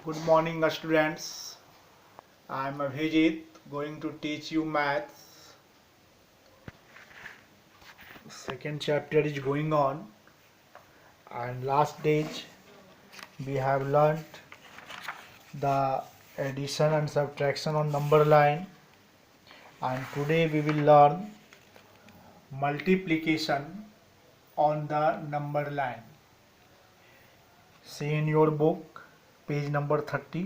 Good morning, students. I am Abhijit, going to teach you maths. Second chapter is going on, and last days we have learnt the addition and subtraction on number line, and today we will learn multiplication on the number line. See in your book, page number 30.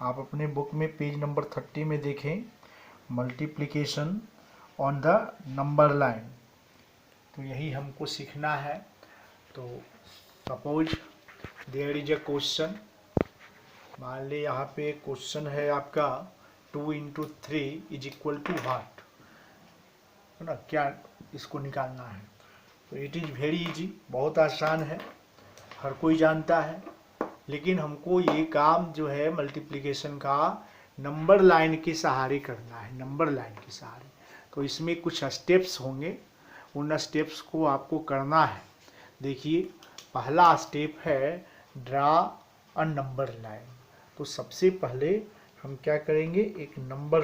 आप अपने book में page number 30 में देखें multiplication on the number line. तो यही हमको सीखना है. तो suppose there is a question. मान ली यहाँ पे क्वेश्चन है आपका 2 into 3 is equal to what, है ना. क्या इसको निकालना है. तो इट इज़ वेरी इजी, बहुत आसान है, हर कोई जानता है. लेकिन हमको ये काम जो है मल्टीप्लिकेशन का नंबर लाइन के सहारे करना है, नंबर लाइन के सहारे. तो इसमें कुछ स्टेप्स होंगे, उन स्टेप्स को आपको करना है. देखिए, पहला स्टेप है ड्रा अ नंबर लाइन. तो सबसे पहले हम क्या करेंगे, एक नंबर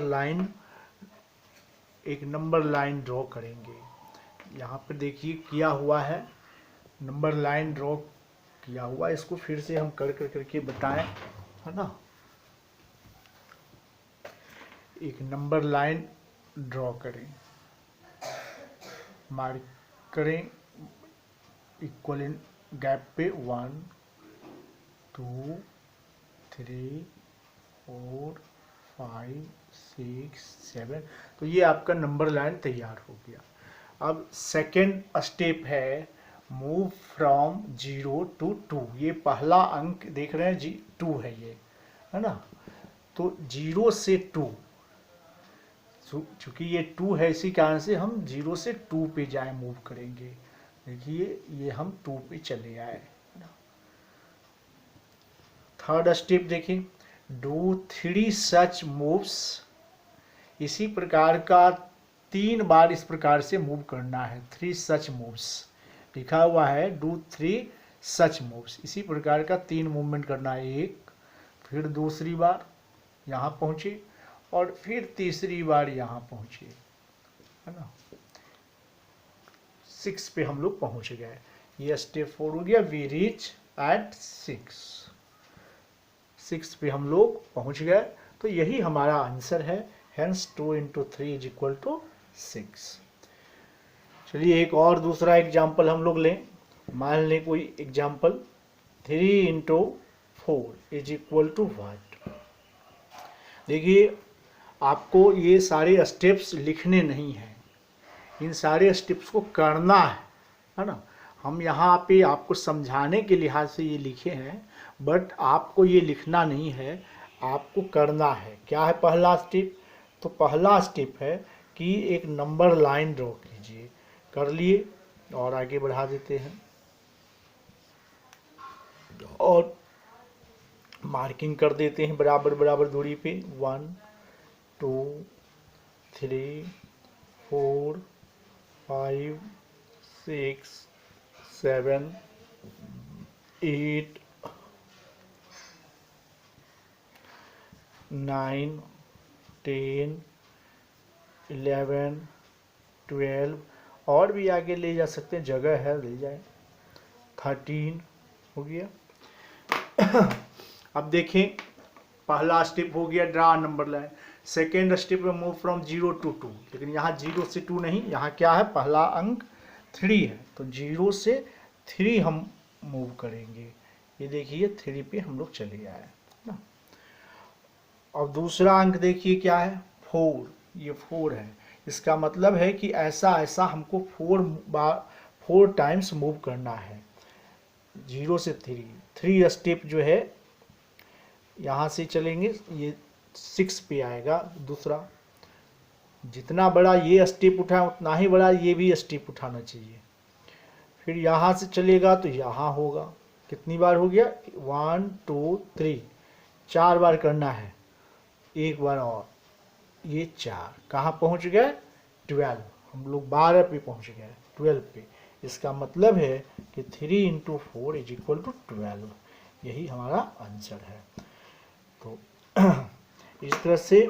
लाइन ड्रॉ करेंगे. यहाँ पर देखिए किया हुआ है, नंबर लाइन ड्रॉ किया हुआ. इसको फिर से हम करके बताएं, है ना. एक नंबर लाइन ड्रॉ करें, मार्क करें इक्वल गैप पे 1 2 3 4 5 6 7. तो ये आपका नंबर लाइन तैयार हो गया. अब सेकेंड स्टेप है मूव फ्रॉम 0 to 2. ये पहला अंक देख रहे हैं जी, 2 है ये, है ना. तो 0 से 2, चूंकि ये 2 है इसी कारण से हम 0 से 2 पे जाए, मूव करेंगे. देखिए ये हम 2 पे चले आए. थर्ड स्टेप देखिए, डू 3 सच मूव्स. इसी प्रकार का 3 बार इस प्रकार से मूव करना है. 3 सच मूव्स लिखा हुआ है, डू 3 सच मूव्स. इसी प्रकार का 3 मूवमेंट करना है. एक, फिर दूसरी बार यहाँ पहुँचे, और फिर तीसरी बार यहाँ पहुँचे, है ना. 6 पे हम लोग पहुँच गए. ये स्टेप 4 हो गया. वी रीच एट 6 पे हम लोग पहुँच गए. तो यही हमारा आंसर है. Hence 2 into 3 is equal to 6. चलिए एक और दूसरा एग्जाम्पल हम लोग लें. मान लें कोई example 3 into 4 is equal to what. देखिए आपको ये सारे स्टेप्स लिखने नहीं हैं, इन सारे स्टेप्स को करना है ना. हम यहाँ पे आपको समझाने के लिहाज से ये लिखे हैं, बट आपको ये लिखना नहीं है, आपको करना है. क्या है पहला स्टेप? तो पहला स्टेप है कि एक नंबर लाइन ड्रॉ कीजिए. कर लिए और आगे बढ़ा देते हैं और मार्किंग कर देते हैं बराबर बराबर दूरी पे. 1 2 3 4 5 6 7 8 9 10 11 12 और भी आगे ले जा सकते हैं, जगह है ले जाए. 13 हो गया. अब देखें, पहला स्टेप हो गया draw number line. Second step में मूव फ्रॉम 0 to 2. लेकिन यहाँ 0 से 2 नहीं, यहाँ क्या है, पहला अंक 3 है. तो 0 से 3 हम मूव करेंगे. ये देखिए 3 पे हम लोग चले आए ना. और दूसरा अंक देखिए क्या है, 4. ये 4 है. इसका मतलब है कि ऐसा हमको 4 टाइम्स मूव करना है. 0 से 3 स्टेप जो है यहाँ से चलेंगे, ये 6 पे आएगा. दूसरा, जितना बड़ा ये स्टेप उठाए उतना ही बड़ा ये भी स्टेप उठाना चाहिए. फिर यहाँ से चलेगा तो यहाँ होगा. कितनी बार हो गया, 1 2 3, 4 बार करना है. एक बार और, ये 4. कहाँ पहुँच गए, 12. हम लोग 12 पे पहुँच गए, 12 पे. इसका मतलब है कि 3 इंटू 4 इज इक्वल टू 12. यही हमारा आंसर है. तो इस तरह से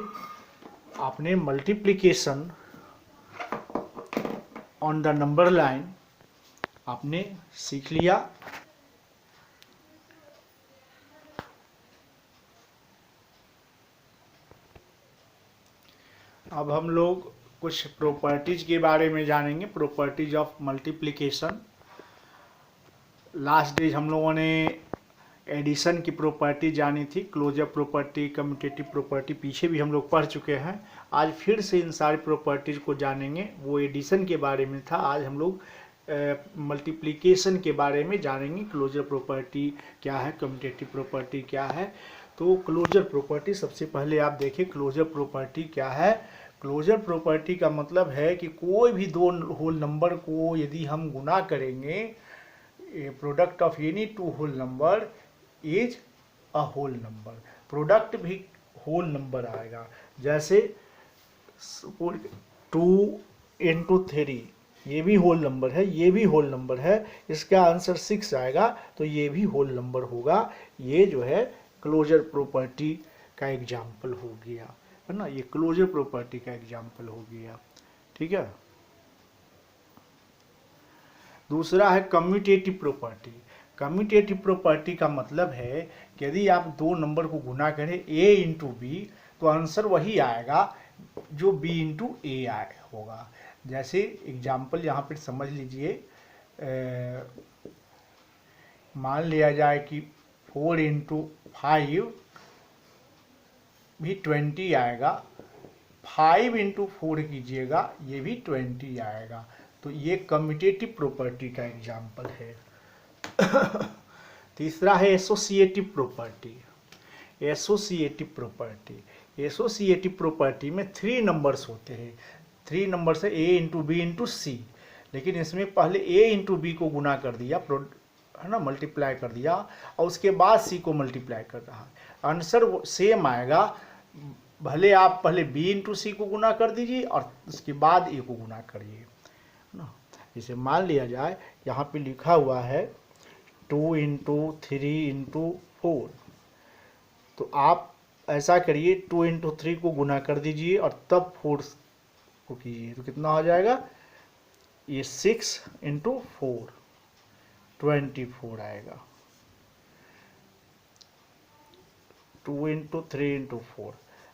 आपने multiplication on the number line आपने सीख लिया। अब हम लोग कुछ प्रॉपर्टीज के बारे में जानेंगे, properties of multiplication. Last days हम लोगों ने एडिशन की प्रॉपर्टी जानी थी, क्लोजर प्रॉपर्टी, कम्यूटेटिव प्रॉपर्टी पीछे भी हम लोग पढ़ चुके हैं। आज फिर से इन सारी प्रॉपर्टीज को जानेंगे। वो एडिशन के बारे में था, आज हम लोग मल्टीप्लिकेशन के बारे में जानेंगे। क्लोजर प्रॉपर्टी क्या है, कम्यूटेटिव प्रॉपर्टी क्या है। तो क्लोजर प्रॉपर्टी सबसे पहले आप देखें, क्लोजर प्रॉपर्टी क्या है। क्लोजर प्रॉपर्टी का मतलब है कि कोई भी दो होल नंबर को यदि हम गुना करेंगे, product of any two whole number is a whole number. Product भी होल नंबर आएगा। जैसे 2 into 3 ये भी होल नंबर है, ये भी होल नंबर है, इसका आंसर 6 आएगा, तो ये भी होल नंबर होगा। ये जो है क्लोजर प्रॉपर्टी का एग्जाम्पल हो गया, है ना। ये क्लोजर प्रॉपर्टी का एग्जाम्पल हो गया, ठीक है। दूसरा है कम्यूटेटिव प्रॉपर्टी। कम्यूटेटिव प्रॉपर्टी का मतलब है कि यदि आप दो नंबर को गुना करें a इंटू बी, तो आंसर वही आएगा जो b इंटू ए होगा। जैसे एग्जाम्पल यहाँ पर समझ लीजिए, मान लिया जाए कि 4 इंटू 5 भी 20 आएगा, 5 इंटू 4 कीजिएगा, ये भी 20 आएगा। तो ये कम्यूटेटिव प्रॉपर्टी का एग्जाम्पल है। तीसरा है associative property. Associative property, associative property में 3 नंबर्स होते हैं। 3 नंबर्स है a इंटू बी इंटू सी, लेकिन इसमें पहले a इंटू बी को गुना कर दिया, है ना, मल्टीप्लाई कर दिया, और उसके बाद c को मल्टीप्लाई कर रहा है। आंसर सेम आएगा, भले आप पहले b इंटू सी को गुना कर दीजिए और उसके बाद a को गुना करिए ना। जैसे मान लिया जाए यहाँ पे लिखा हुआ है 2 इंटू 3 इंटू 4, तो आप ऐसा करिए 2 इंटू 3 को गुना कर दीजिए और तब 4 को कीजिए, तो कितना हो जाएगा, ये 6 इंटू 4 24 आएगा। 2 इंटू 3 इंटू 4।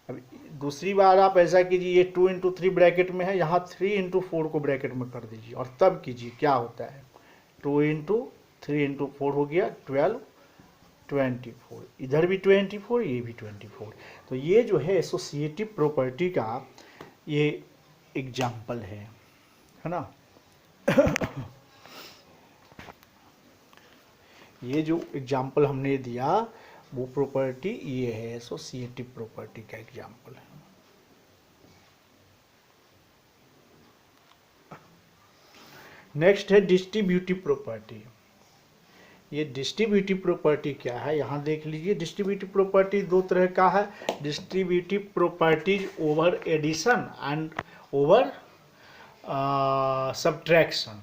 अब दूसरी बार आप ऐसा कीजिए, ये 2 इंटू 3 ब्रैकेट में है, यहाँ 3 इंटू 4 को ब्रैकेट में कर दीजिए और तब कीजिए, क्या होता है, 2 इंटू 3 इंटू 4 हो गया 12, 24, इधर भी 24, ये भी 24। तो ये जो है एसोसिएटिव प्रॉपर्टी का ये एग्जाम्पल है ना। ये जो एग्जाम्पल हमने दिया वो प्रॉपर्टी ये है, एसोसिएटिव प्रॉपर्टी का एग्जाम्पल है। नेक्स्ट है डिस्ट्रीब्यूटिव प्रॉपर्टी। ये डिस्ट्रीब्यूटिव प्रॉपर्टी क्या है, यहाँ देख लीजिए। डिस्ट्रीब्यूटिव प्रॉपर्टी दो तरह का है, distributive properties over addition and over subtraction.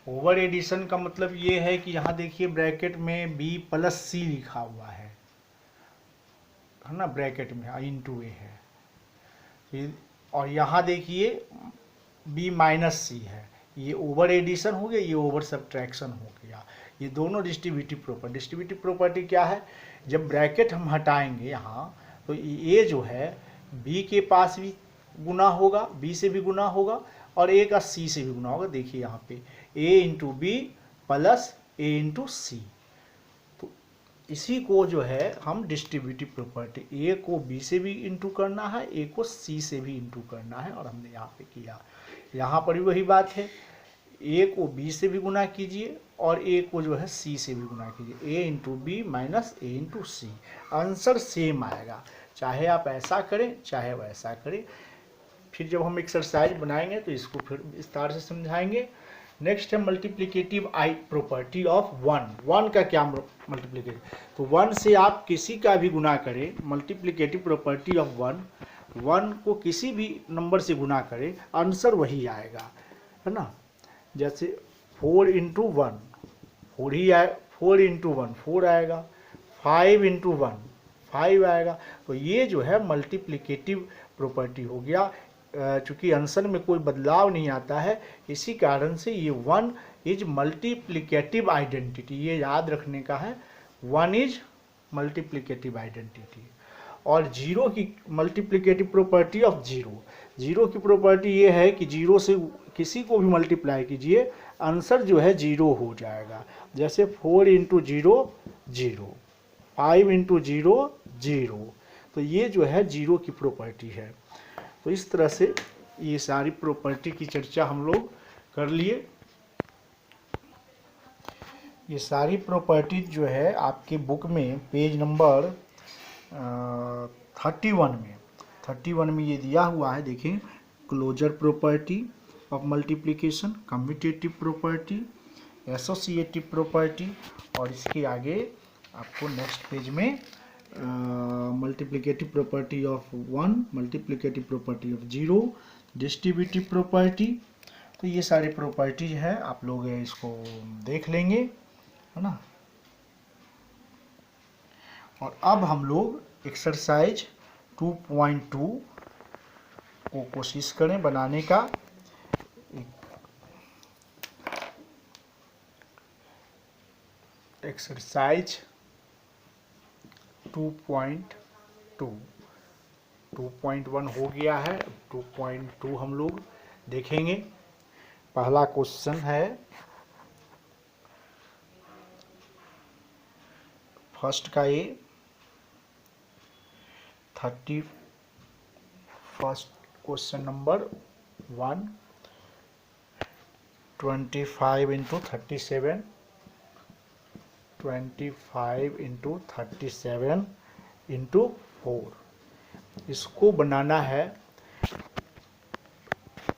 Over addition का मतलब ये है कि यहाँ देखिए ब्रैकेट में b प्लस सी लिखा हुआ है ना, ब्रैकेट में इंटू ए है, और यहाँ देखिए b माइनस सी है। ये ओवर एडिशन हो गया, ये ओवर सब्ट्रैक्शन हो गया। ये दोनों डिस्ट्रीब्यूटिव प्रॉपर्टी। डिस्ट्रीब्यूटिव प्रॉपर्टी क्या है, जब ब्रैकेट हम हटाएंगे यहाँ, तो ये जो है b के पास भी गुना होगा, b से भी गुना होगा, और a का c से भी गुना होगा। देखिए यहाँ पे a into b plus a into c. तो इसी को जो है हम डिस्ट्रीब्यूटिव प्रॉपर्टी, a को b से भी इंटू करना है, a को c से भी इंटू करना है, और हमने यहाँ पे किया। यहाँ पर भी वही बात है, a को b से भी गुना कीजिए और a को जो है c से भी गुना कीजिए, a into B minus a into C. Answer same आएगा, चाहे आप ऐसा करें चाहे वैसा करें। फिर जब हम एक्सरसाइज बनाएंगे तो इसको फिर विस्तार से समझाएंगे। नेक्स्ट है मल्टीप्लिकेटिव प्रॉपर्टी ऑफ 1। 1 का क्या मल्टीप्लिकेटिव, तो 1 से आप किसी का भी गुना करें, मल्टीप्लिकेटिव प्रॉपर्टी ऑफ 1 को किसी भी नंबर से गुना करें, आंसर वही आएगा, है ना। जैसे 4 इंटू 1 4 ही आए, 4 इंटू 1 4 आएगा, 5 इंटू 1 5 आएगा। तो ये जो है मल्टीप्लिकेटिव प्रॉपर्टी हो गया। चूँकि आंसर में कोई बदलाव नहीं आता है, इसी कारण से ये 1 इज मल्टीप्लिकेटिव आइडेंटिटी, ये याद रखने का है। 1 इज मल्टीप्लिकेटिव आइडेंटिटी। और 0 की मल्टीप्लिकेटिव प्रॉपर्टी ऑफ 0 की प्रॉपर्टी ये है कि 0 से किसी को भी मल्टीप्लाई कीजिए, आंसर जो है 0 हो जाएगा। जैसे 4 इंटू 0 0, 5 इंटू 0 0। तो ये जो है 0 की प्रॉपर्टी है। तो इस तरह से ये सारी प्रॉपर्टी की चर्चा हम लोग कर लिए। ये सारी प्रॉपर्टी जो है आपके बुक में पेज नंबर 31 में ये दिया हुआ है। देखें, closure property of multiplication, commutative property, associative property, और इसके आगे आपको नेक्स्ट पेज में multiplicative property of 1, multiplicative property of 0, distributive property. तो ये सारे प्रॉपर्टीज है, आप लोग इसको देख लेंगे, है ना। और अब हम लोग एक्सरसाइज 2.2 को कोशिश करें बनाने का। एक्सरसाइज 2.2 2.1 हो गया है, 2.2 हम लोग देखेंगे। पहला क्वेश्चन है, फर्स्ट का ये 31st question number 1, 25 into 37, 25 into 37 into 4, इसको बनाना है।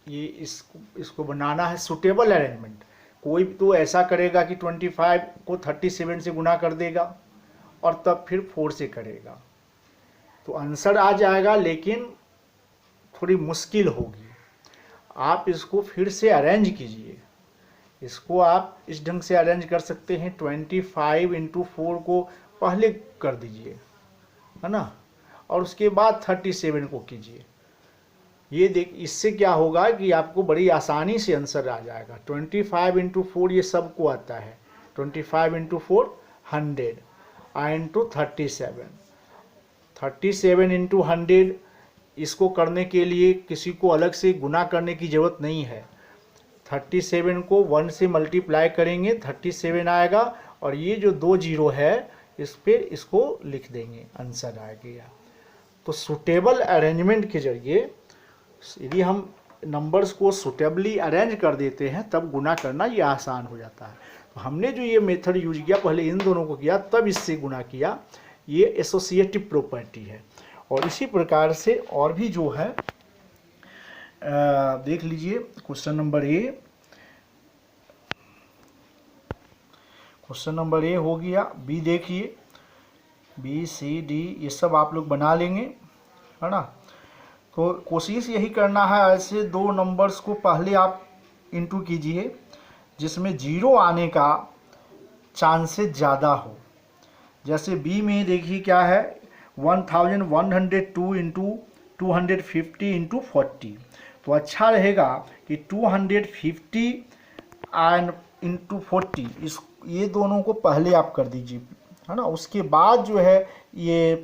ये इसको बनाना है सुटेबल अरेंजमेंट। कोई तो ऐसा करेगा कि 25 को 37 से गुना कर देगा और तब फिर 4 से करेगा, तो आंसर आ जाएगा, लेकिन थोड़ी मुश्किल होगी। आप इसको फिर से अरेंज कीजिए। इसको आप इस ढंग से अरेंज कर सकते हैं, 25 इंटू 4 को पहले कर दीजिए, है ना, और उसके बाद 37 को कीजिए। ये देख, इससे क्या होगा कि आपको बड़ी आसानी से आंसर आ जाएगा। 25 इंटू 4 ये सबको आता है। 25 इंटू 4 100 इंटू 37 इंटू 100। इसको करने के लिए किसी को अलग से गुना करने की ज़रूरत नहीं है। 37 को 1 से मल्टीप्लाई करेंगे, 37 आएगा, और ये जो 2 जीरो है इस पर इसको लिख देंगे, आंसर आ गया। तो सुटेबल अरेंजमेंट के जरिए यदि हम नंबर्स को सुटेबली अरेंज कर देते हैं तब गुना करना ये आसान हो जाता है। तो हमने जो ये मेथड यूज किया, पहले इन दोनों को किया तब इससे गुना किया, ये एसोसिएटिव प्रॉपर्टी है। और इसी प्रकार से और भी जो है देख लीजिए। क्वेश्चन नंबर ए हो गया। बी देखिए, बी सी डी ये सब आप लोग बना लेंगे, है ना। तो कोशिश यही करना है, ऐसे दो नंबर्स को पहले आप इंटू कीजिए जिसमें 0 आने का चांसेस ज़्यादा हो। जैसे बी में देखिए क्या है, 1102 इंटू 250 इंटू 40। तो अच्छा रहेगा कि 250 एंड इंटू 40 ये दोनों को पहले आप कर दीजिए, है ना। उसके बाद जो है ये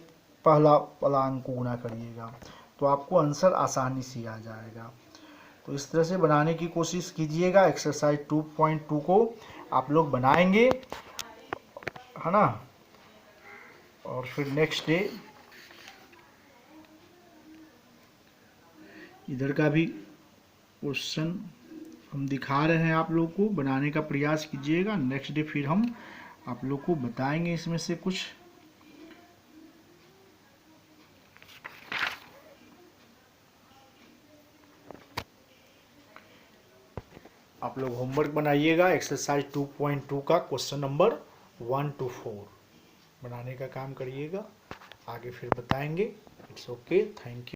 पहला अंक को गुना करिएगा, तो आपको आंसर आसानी से आ जाएगा। तो इस तरह से बनाने की कोशिश कीजिएगा। एक्सरसाइज 2.2 को आप लोग बनाएंगे, है ना। और फिर नेक्स्ट डे इधर का भी क्वेश्चन हम दिखा रहे हैं, आप लोग को बनाने का प्रयास कीजिएगा। नेक्स्ट डे फिर हम आप लोग को बताएंगे इसमें से कुछ। आप लोग होमवर्क बनाइएगा। एक्सरसाइज 2.2 का क्वेश्चन नंबर 1 to 4 बनाने का काम करिएगा। आगे फिर बताएंगे। It's okay, thank you.